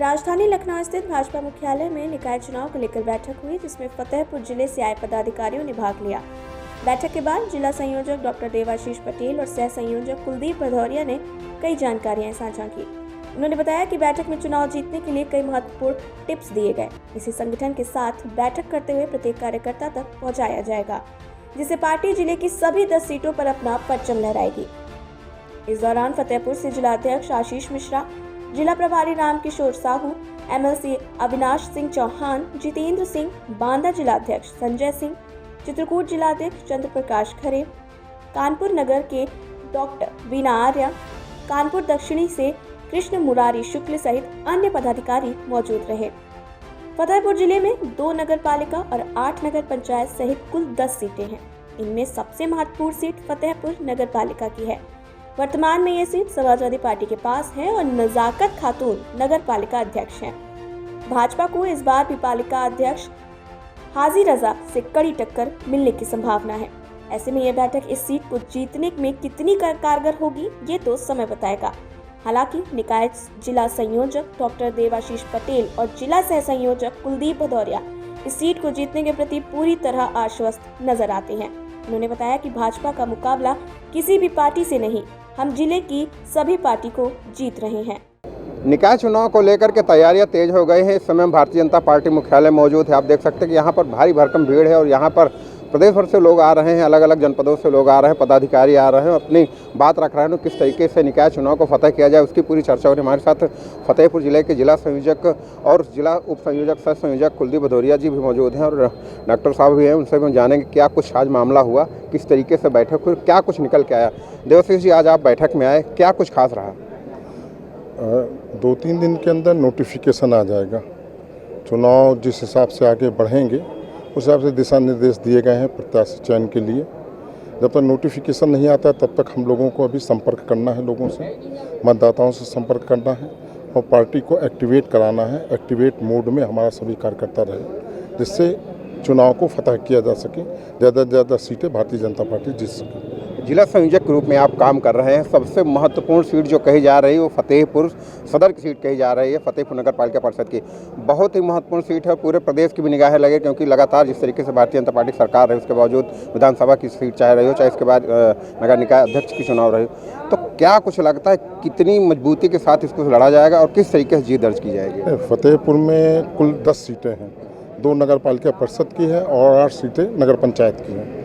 राजधानी लखनऊ स्थित भाजपा मुख्यालय में निकाय चुनाव को लेकर बैठक हुई, जिसमें फतेहपुर जिले से आए पदाधिकारियों ने भाग लिया। बैठक के बाद जिला संयोजक डॉक्टर देवाशीष पटेल और सह संयोजक कुलदीप भदौरिया ने कई जानकारियां साझा की। उन्होंने बताया कि बैठक में चुनाव जीतने के लिए कई महत्वपूर्ण टिप्स दिए गए। इसी संगठन के साथ बैठक करते हुए प्रत्येक कार्यकर्ता तक पहुँचाया जाएगा, जिससे पार्टी जिले की सभी 10 सीटों पर अपना परचम लहराएगी। इस दौरान फतेहपुर से जिला अध्यक्ष आशीष मिश्रा, जिला प्रभारी रामकिशोर साहू, एमएलसी अविनाश सिंह चौहान, जितेंद्र सिंह, बांदा जिला अध्यक्ष संजय सिंह, चित्रकूट जिला अध्यक्ष चंद्र प्रकाश खरे, कानपुर नगर के डॉक्टर वीना आर्या, कानपुर दक्षिणी से कृष्ण मुरारी शुक्ल सहित अन्य पदाधिकारी मौजूद रहे। फतेहपुर जिले में 2 नगर पालिका और 8 नगर पंचायत सहित कुल 10 सीटें हैं। इनमें सबसे महत्वपूर्ण सीट फतेहपुर नगर पालिका की है। वर्तमान में ये सीट समाजवादी पार्टी के पास है और नजाकत खातून नगर पालिका अध्यक्ष हैं। भाजपा को इस बार भी पालिका अध्यक्ष हाजी रजा से कड़ी टक्कर मिलने की संभावना है। ऐसे में यह बैठक इस सीट को जीतने में कितनी कारगर होगी, ये तो समय बताएगा। हालांकि निकाय जिला संयोजक डॉक्टर देवाशीष पटेल और जिला सह संयोजक कुलदीप भदौरिया इस सीट को जीतने के प्रति पूरी तरह आश्वस्त नजर आते हैं। उन्होंने बताया कि भाजपा का मुकाबला किसी भी पार्टी से नहीं, हम जिले की सभी पार्टी को जीत रहे हैं। निकाय चुनाव को लेकर के तैयारियां तेज हो गई हैं। इस समय भारतीय जनता पार्टी मुख्यालय मौजूद है। आप देख सकते हैं कि यहाँ पर भारी भरकम भीड़ है और यहाँ पर प्रदेश भर से लोग आ रहे हैं, अलग अलग जनपदों से लोग आ रहे हैं, पदाधिकारी आ रहे हैं, अपनी बात रख रहे हैं। किस तरीके से निकाय चुनाव को फतह किया जाए उसकी पूरी चर्चा हो रही है। हमारे साथ फतेहपुर जिले के जिला संयोजक और जिला उप संयोजक सह संयोजक कुलदीप भदौरिया जी भी मौजूद हैं और डॉक्टर साहब भी हैं। उनसे भी हम जानेंगे क्या कुछ आज मामला हुआ, किस तरीके से बैठक हुई, क्या कुछ निकल के आया। देवाशीष जी, आज आप बैठक में आए, क्या कुछ खास रहा? 2-3 दिन के अंदर नोटिफिकेशन आ जाएगा। चुनाव जिस हिसाब से आगे बढ़ेंगे उस हिसाब से दिशा निर्देश दिए गए हैं प्रत्याशी चयन के लिए। जब तक नोटिफिकेशन नहीं आता तब तक हम लोगों को अभी संपर्क करना है, लोगों से, मतदाताओं से संपर्क करना है और पार्टी को एक्टिवेट कराना है। एक्टिवेट मोड में हमारा सभी कार्यकर्ता रहे, जिससे चुनाव को फतह किया जा सके, ज़्यादा से ज़्यादा सीटें भारतीय जनता पार्टी जीत सके। जिला संयोजक के रूप में आप काम कर रहे हैं। सबसे महत्वपूर्ण सीट जो कही जा रही है वो फतेहपुर सदर की सीट कही जा रही है, फतेहपुर नगर पालिका परिषद की। बहुत ही महत्वपूर्ण सीट है, पूरे प्रदेश की भी निगाहें लगे, क्योंकि लगातार जिस तरीके से भारतीय जनता पार्टी सरकार है उसके बावजूद विधानसभा की सीट चाहे रही हो, चाहे इसके बाद नगर निकाय अध्यक्ष की चुनाव रही हो, तो क्या कुछ लगता है कितनी मजबूती के साथ इसको लड़ा जाएगा और किस तरीके से जीत दर्ज की जाएगी? फतेहपुर में कुल 10 सीटें हैं, 2 नगर पालिका परिषद की है और 8 सीटें नगर पंचायत की हैं।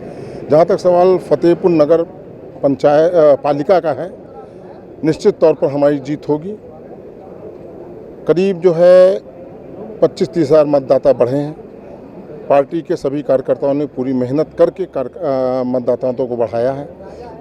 जहाँ तक सवाल फतेहपुर नगर पालिका का है, निश्चित तौर पर हमारी जीत होगी। करीब जो है 25-30 हज़ार मतदाता बढ़े हैं। पार्टी के सभी कार्यकर्ताओं ने पूरी मेहनत करके मतदाताओं को बढ़ाया है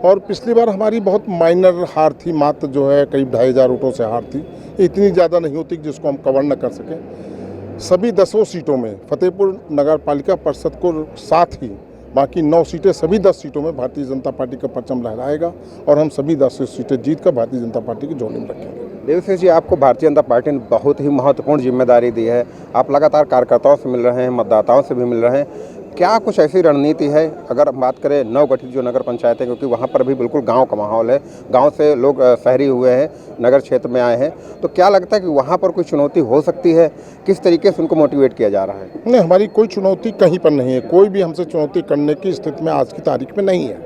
और पिछली बार हमारी बहुत माइनर हार थी, मात्र जो है करीब 2,500 वोटों से हार थी। इतनी ज़्यादा नहीं होती जिसको हम कवर न कर सकें। सभी 10 सीटों में फतेहपुर नगर पालिका परिषद को साथ ही बाकी 9 सीटें, सभी 10 सीटों में भारतीय जनता पार्टी का परचम लहराएगा और हम सभी 10 सीटें जीतकर भारतीय जनता पार्टी की झोली में रखेंगे। देवाशीष जी, आपको भारतीय जनता पार्टी ने बहुत ही महत्वपूर्ण जिम्मेदारी दी है। आप लगातार कार्यकर्ताओं से मिल रहे हैं, मतदाताओं से भी मिल रहे हैं। क्या कुछ ऐसी रणनीति है, अगर हम बात करें नवगठित जो नगर पंचायत है, क्योंकि वहाँ पर भी बिल्कुल गांव का माहौल है, गांव से लोग शहरी हुए हैं, नगर क्षेत्र में आए हैं, तो क्या लगता है कि वहाँ पर कोई चुनौती हो सकती है? किस तरीके से उनको मोटिवेट किया जा रहा है? नहीं, हमारी कोई चुनौती कहीं पर नहीं है। कोई भी हमसे चुनौती करने की स्थिति में आज की तारीख में नहीं है।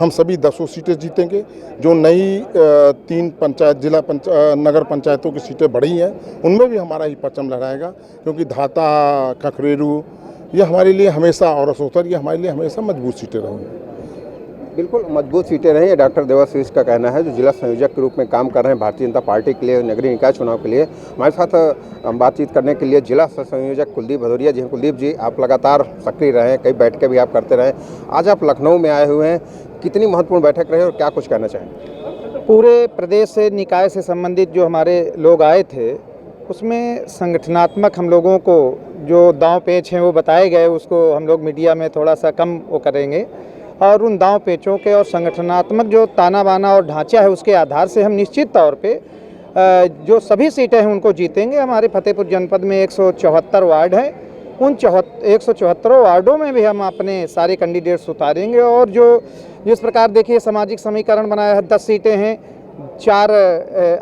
हम सभी 10 सीटें जीतेंगे। जो नई 3 नगर पंचायतों की सीटें बढ़ी हैं उनमें भी हमारा ही परचम लहराएगा, क्योंकि धाता, खखरेरू ये हमारे लिए हमेशा, और असोतर ये हमारे लिए हमेशा मजबूत सीटें रहेंगी। बिल्कुल मजबूत सीटें रहीं, ये डॉक्टर देवाशीष का कहना है, जो जिला संयोजक के रूप में काम कर रहे हैं भारतीय जनता पार्टी के लिए, नगरीय निकाय चुनाव के लिए। हमारे साथ बातचीत करने के लिए जिला संयोजक कुलदीप भदौरिया जी हैं। कुलदीप जी, आप लगातार सक्रिय रहे, कई बैठकें भी आप करते रहे, आज आप लखनऊ में आए हुए हैं, कितनी महत्वपूर्ण बैठक रही और क्या कुछ कहना चाहेंगे? पूरे प्रदेश से निकाय से संबंधित जो हमारे लोग आए थे उसमें संगठनात्मक हम लोगों को जो दांव पेच हैं वो बताए गए, उसको हम लोग मीडिया में थोड़ा सा कम वो करेंगे और उन दांव पेचों के और संगठनात्मक जो ताना बाना और ढांचा है उसके आधार से हम निश्चित तौर पे जो सभी सीटें हैं उनको जीतेंगे। हमारे फतेहपुर जनपद में 174 वार्ड हैं, उन 174 वार्डों में भी हम अपने सारे कैंडिडेट्स उतारेंगे और जो जिस प्रकार देखिए सामाजिक समीकरण बनाया है, 10 सीटें हैं, 4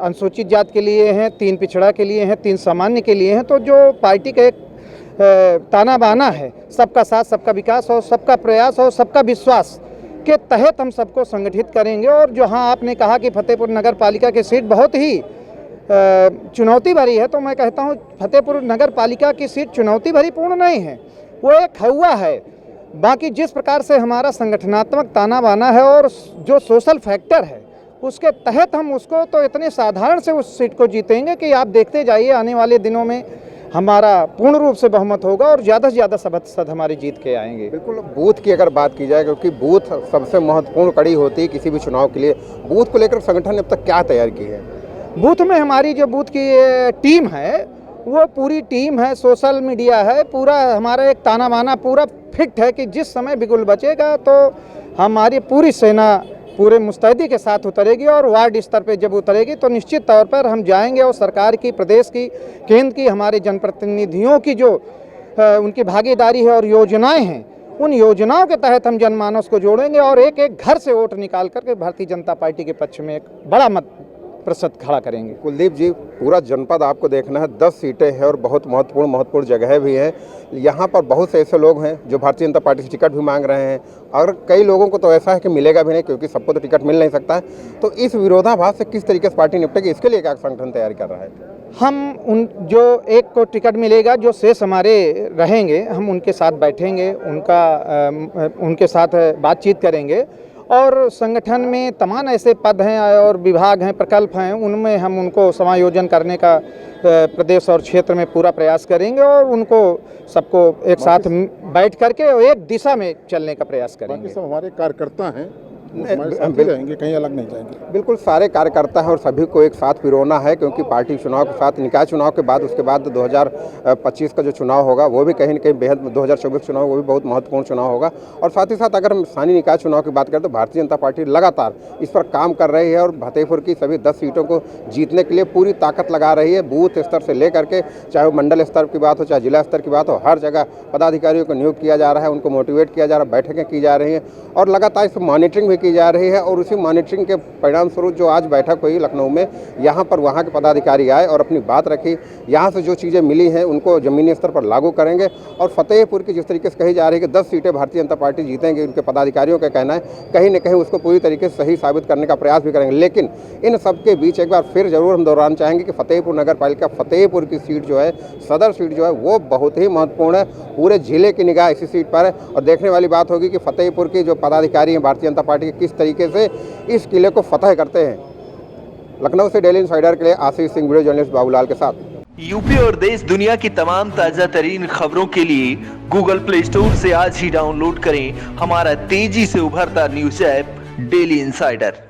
अनुसूचित जात के लिए हैं, 3 पिछड़ा के लिए हैं, 3 सामान्य के लिए हैं। तो जो पार्टी का एक ताना बाना है, सबका साथ, सबका विकास और सबका प्रयास और सबका विश्वास के तहत हम सबको संगठित करेंगे। और जो हाँ आपने कहा कि फतेहपुर नगर पालिका की सीट बहुत ही चुनौती भरी है, तो मैं कहता हूँ फतेहपुर नगर पालिका की सीट चुनौती भरी पूर्ण नहीं है, वो एक हवा है। बाकी जिस प्रकार से हमारा संगठनात्मक ताना बाना है और जो सोशल फैक्टर है, उसके तहत हम उसको तो इतने साधारण से उस सीट को जीतेंगे कि आप देखते जाइए आने वाले दिनों में हमारा पूर्ण रूप से बहुमत होगा और ज़्यादा से ज़्यादा सभासद हमारी जीत के आएंगे। बिल्कुल, बूथ की अगर बात की जाए, क्योंकि बूथ सबसे महत्वपूर्ण कड़ी होती है किसी भी चुनाव के लिए, बूथ को लेकर संगठन ने अब तक क्या तैयार की है? बूथ में हमारी जो बूथ की टीम है वो पूरी टीम है, सोशल मीडिया है, पूरा हमारा एक ताना बाना पूरा फिट है कि जिस समय बिगुल बचेगा तो हमारी पूरी सेना पूरे मुस्तैदी के साथ उतरेगी और वार्ड स्तर पे जब उतरेगी तो निश्चित तौर पर हम जाएंगे और सरकार की, प्रदेश की, केंद्र की, हमारे जनप्रतिनिधियों की जो उनकी भागीदारी है और योजनाएं हैं, उन योजनाओं के तहत हम जनमानस को जोड़ेंगे और एक एक घर से वोट निकाल करके भारतीय जनता पार्टी के पक्ष में एक बड़ा मत प्रतिशत खड़ा करेंगे। कुलदीप जी, पूरा जनपद आपको देखना है, 10 सीटें हैं और बहुत महत्वपूर्ण जगह भी है। यहाँ पर बहुत से ऐसे लोग हैं जो भारतीय जनता पार्टी से टिकट भी मांग रहे हैं और कई लोगों को तो ऐसा है कि मिलेगा भी नहीं, क्योंकि सबको तो टिकट मिल नहीं सकता है। तो इस विरोधाभास से किस तरीके से पार्टी निपटेगी, इसके लिए क्या संगठन तैयारी कर रहा है? हम उन जो एक को टिकट मिलेगा, जो शेष हमारे रहेंगे, हम उनके साथ बैठेंगे, उनके साथ बातचीत करेंगे और संगठन में तमाम ऐसे पद हैं और विभाग हैं, प्रकल्प हैं, उनमें हम उनको समायोजन करने का प्रदेश और क्षेत्र में पूरा प्रयास करेंगे और उनको सबको एक साथ बैठ करके एक दिशा में चलने का प्रयास करेंगे। बाकी सब हमारे कार्यकर्ता हैं, रहेंगे, कहीं अलग नहीं जाएंगे। बिल्कुल, सारे कार्यकर्ता हैं और सभी को एक साथ पिरोना है, क्योंकि पार्टी चुनाव के साथ, निकाय चुनाव के बाद, उसके बाद 2025 का जो चुनाव होगा वो भी कहीं न कहीं बेहद, 2024 चुनाव वो भी बहुत महत्वपूर्ण चुनाव होगा। और साथ ही साथ अगर हम स्थानीय निकाय चुनाव की बात करें तो भारतीय जनता पार्टी लगातार इस पर काम कर रही है और फतेहपुर की सभी 10 सीटों को जीतने के लिए पूरी ताकत लगा रही है। बूथ स्तर से लेकर के, चाहे वो मंडल स्तर की बात हो, चाहे जिला स्तर की बात हो, हर जगह पदाधिकारियों को नियुक्त किया जा रहा है, उनको मोटिवेट किया जा रहा है, बैठकें की जा रही हैं और लगातार इस मॉनिटरिंग भी की जा रही है। और उसी मॉनिटरिंग के परिणाम स्वरूप जो आज बैठक हुई लखनऊ में, यहाँ पर वहाँ के पदाधिकारी आए और अपनी बात रखी। यहाँ से जो चीज़ें मिली हैं उनको ज़मीनी स्तर पर लागू करेंगे और फतेहपुर की जिस तरीके से कही जा रही है कि 10 सीटें भारतीय जनता पार्टी जीतेंगे, उनके पदाधिकारियों का कहना है, कहीं न कहीं उसको पूरी तरीके से सही साबित करने का प्रयास भी करेंगे। लेकिन इन सब के बीच एक बार फिर जरूर हम दोहराना चाहेंगे कि फतेहपुर नगर पालिका, फतेहपुर की सीट जो है, सदर सीट जो है, वो बहुत ही महत्वपूर्ण है। पूरे जिले की निगाह इसी सीट पर है और देखने वाली बात होगी कि फतेहपुर की जो पदाधिकारी हैं भारतीय जनता पार्टी के, किस तरीके से इस किले को फतह करते हैं। लखनऊ से डेली इंसाइडर के लिए आशीष सिंह, वीडियो जर्नलिस्ट बाबूलाल के साथ। यूपी और देश दुनिया की तमाम ताजा तरीन खबरों के लिए गूगल प्ले स्टोर से आज ही डाउनलोड करें हमारा तेजी से उभरता न्यूज ऐप डेली इंसाइडर।